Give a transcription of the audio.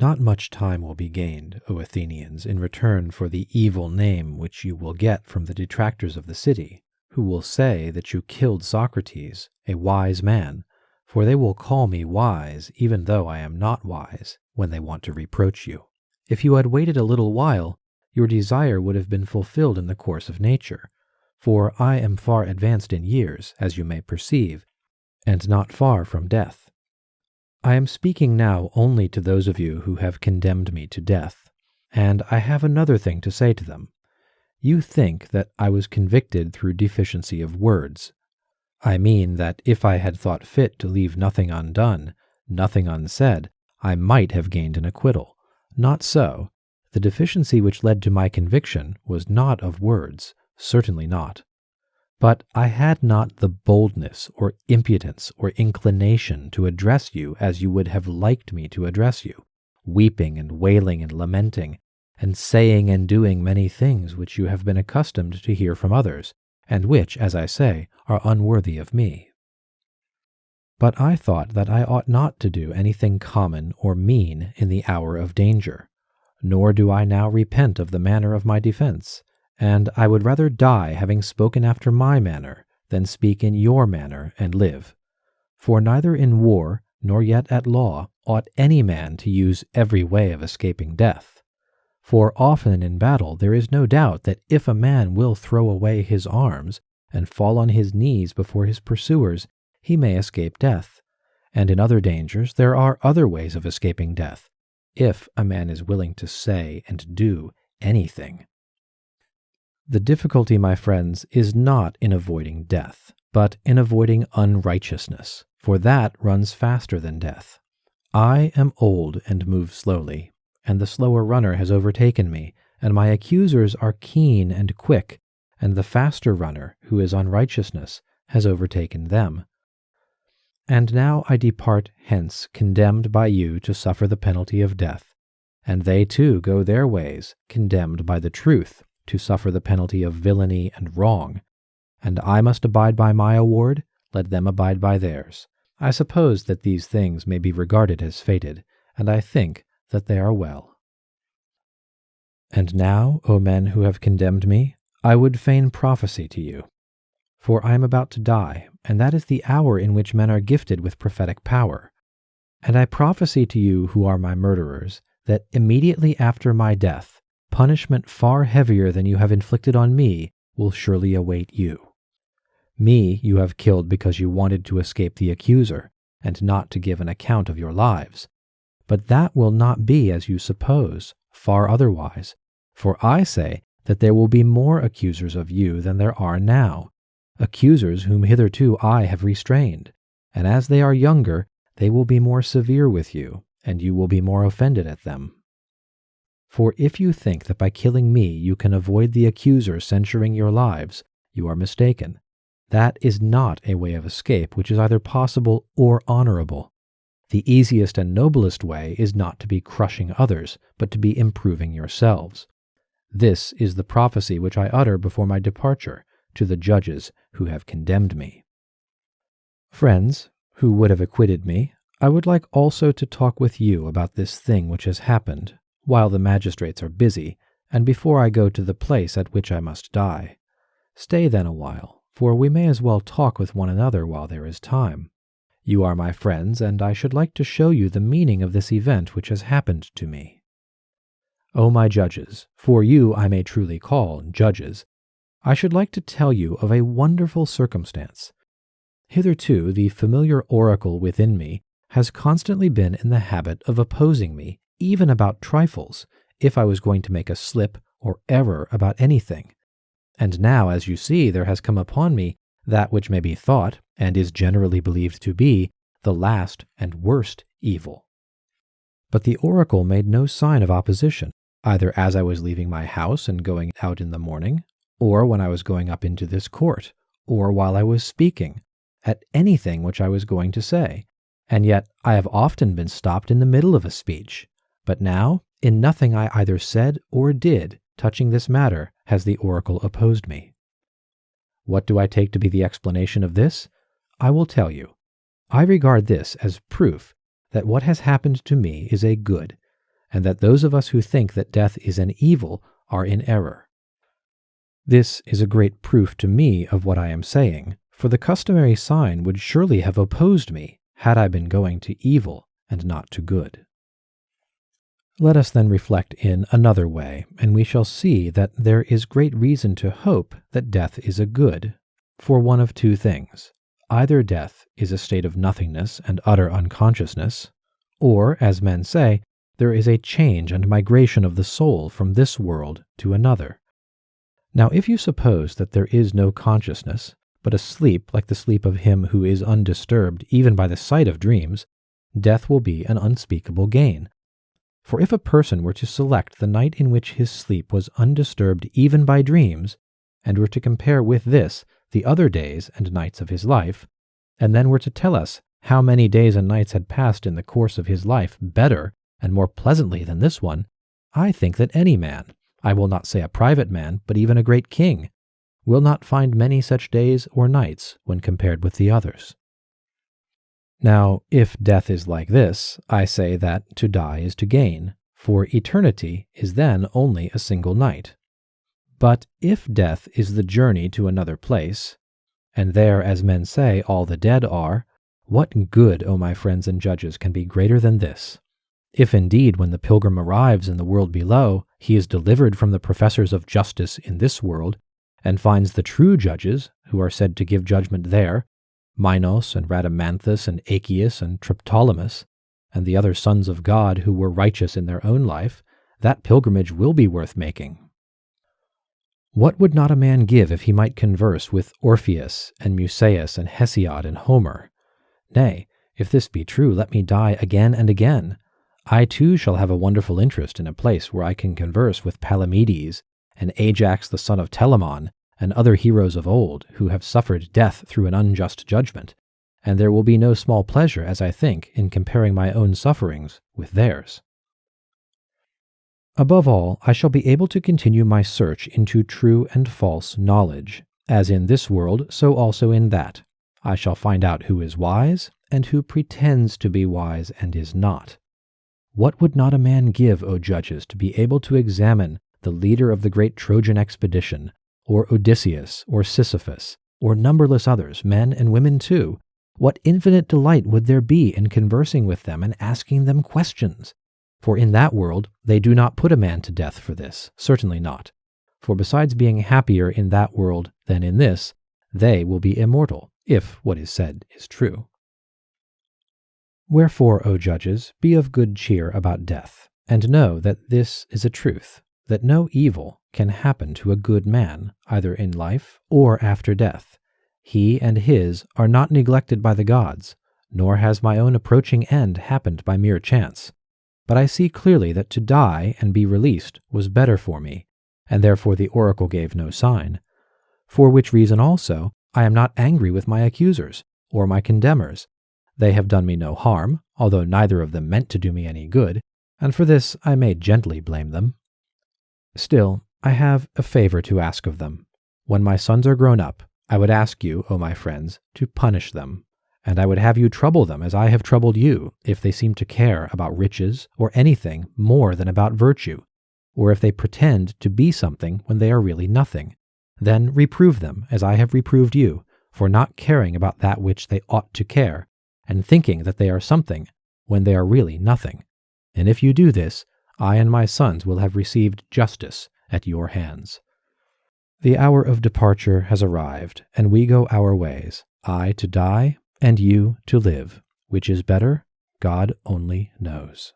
Not much time will be gained, O Athenians, in return for the evil name which you will get from the detractors of the city, who will say that you killed Socrates, a wise man, for they will call me wise even though I am not wise, when they want to reproach you. If you had waited a little while, your desire would have been fulfilled in the course of nature, for I am far advanced in years, as you may perceive, and not far from death. I am speaking now only to those of you who have condemned me to death, and I have another thing to say to them. You think that I was convicted through deficiency of words. I mean that if I had thought fit to leave nothing undone, nothing unsaid, I might have gained an acquittal. Not so. The deficiency which led to my conviction was not of words, certainly not. But I had not the boldness or impudence or inclination to address you as you would have liked me to address you, weeping and wailing and lamenting, and saying and doing many things which you have been accustomed to hear from others, and which, as I say, are unworthy of me. But I thought that I ought not to do anything common or mean in the hour of danger, nor do I now repent of the manner of my defense, and I would rather die having spoken after my manner than speak in your manner and live. For neither in war nor yet at law ought any man to use every way of escaping death. For often in battle there is no doubt that if a man will throw away his arms and fall on his knees before his pursuers, he may escape death. And in other dangers there are other ways of escaping death, if a man is willing to say and do anything. The difficulty, my friends, is not in avoiding death, but in avoiding unrighteousness, for that runs faster than death. I am old and move slowly, and the slower runner has overtaken me, and my accusers are keen and quick, and the faster runner, who is unrighteousness, has overtaken them. And now I depart hence condemned by you to suffer the penalty of death, and they too go their ways, condemned by the truth, to suffer the penalty of villainy and wrong. And I must abide by my award, let them abide by theirs. I suppose that these things may be regarded as fated, and I think that they are well. And now, O men who have condemned me, I would fain prophesy to you. For I am about to die, and that is the hour in which men are gifted with prophetic power. And I prophesy to you who are my murderers, that immediately after my death, punishment far heavier than you have inflicted on me will surely await you. Me you have killed because you wanted to escape the accuser, and not to give an account of your lives. But that will not be as you suppose, far otherwise. For I say that there will be more accusers of you than there are now, accusers whom hitherto I have restrained, and as they are younger, they will be more severe with you, and you will be more offended at them. For if you think that by killing me you can avoid the accuser censuring your lives, you are mistaken. That is not a way of escape which is either possible or honorable. The easiest and noblest way is not to be crushing others, but to be improving yourselves. This is the prophecy which I utter before my departure to the judges who have condemned me. Friends, who would have acquitted me, I would like also to talk with you about this thing which has happened, while the magistrates are busy, and before I go to the place at which I must die. Stay then a while, for we may as well talk with one another while there is time. You are my friends, and I should like to show you the meaning of this event which has happened to me. O my judges, for you I may truly call judges, I should like to tell you of a wonderful circumstance. Hitherto the familiar oracle within me has constantly been in the habit of opposing me, even about trifles, if I was going to make a slip or error about anything. And now, as you see, there has come upon me that which may be thought, and is generally believed to be, the last and worst evil. But the oracle made no sign of opposition, either as I was leaving my house and going out in the morning, or when I was going up into this court, or while I was speaking, at anything which I was going to say. And yet I have often been stopped in the middle of a speech. But now, in nothing I either said or did touching this matter has the oracle opposed me. What do I take to be the explanation of this? I will tell you. I regard this as proof that what has happened to me is a good, and that those of us who think that death is an evil are in error. This is a great proof to me of what I am saying, for the customary sign would surely have opposed me had I been going to evil and not to good. Let us then reflect in another way, and we shall see that there is great reason to hope that death is a good, for one of two things. Either death is a state of nothingness and utter unconsciousness, or, as men say, there is a change and migration of the soul from this world to another. Now, if you suppose that there is no consciousness, but a sleep like the sleep of him who is undisturbed even by the sight of dreams, death will be an unspeakable gain. For if a person were to select the night in which his sleep was undisturbed even by dreams, and were to compare with this the other days and nights of his life, and then were to tell us how many days and nights had passed in the course of his life better and more pleasantly than this one, I think that any man, I will not say a private man, but even a great king, will not find many such days or nights when compared with the others. Now, if death is like this, I say that to die is to gain, for eternity is then only a single night. But if death is the journey to another place, and there, as men say, all the dead are, what good, O my friends and judges, can be greater than this? If indeed, when the pilgrim arrives in the world below, he is delivered from the professors of justice in this world, and finds the true judges, who are said to give judgment there, Minos and Rhadamanthus and Achaeus and Triptolemus, and the other sons of God who were righteous in their own life, that pilgrimage will be worth making. What would not a man give if he might converse with Orpheus and Musaeus and Hesiod and Homer? Nay, if this be true, let me die again and again. I too shall have a wonderful interest in a place where I can converse with Palamedes and Ajax the son of Telamon, and other heroes of old who have suffered death through an unjust judgment, and there will be no small pleasure, as I think, in comparing my own sufferings with theirs. Above all, I shall be able to continue my search into true and false knowledge, as in this world, so also in that. I shall find out who is wise, and who pretends to be wise and is not. What would not a man give, O judges, to be able to examine the leader of the great Trojan expedition, or Odysseus, or Sisyphus, or numberless others, men and women too? What infinite delight would there be in conversing with them and asking them questions? For in that world they do not put a man to death for this, certainly not. For besides being happier in that world than in this, they will be immortal, if what is said is true. Wherefore, O judges, be of good cheer about death, and know that this is a truth, that no evil can happen to a good man, either in life or after death. He and his are not neglected by the gods, nor has my own approaching end happened by mere chance. But I see clearly that to die and be released was better for me, and therefore the oracle gave no sign. For which reason also I am not angry with my accusers, or my condemners. They have done me no harm, although neither of them meant to do me any good, and for this I may gently blame them. Still, I have a favor to ask of them. When my sons are grown up, I would ask you, O my friends, to punish them, and I would have you trouble them as I have troubled you, if they seem to care about riches or anything more than about virtue, or if they pretend to be something when they are really nothing. Then reprove them as I have reproved you, for not caring about that which they ought to care, and thinking that they are something when they are really nothing. And if you do this, I and my sons will have received justice at your hands. The hour of departure has arrived, and we go our ways, I to die, and you to live. Which is better, God only knows.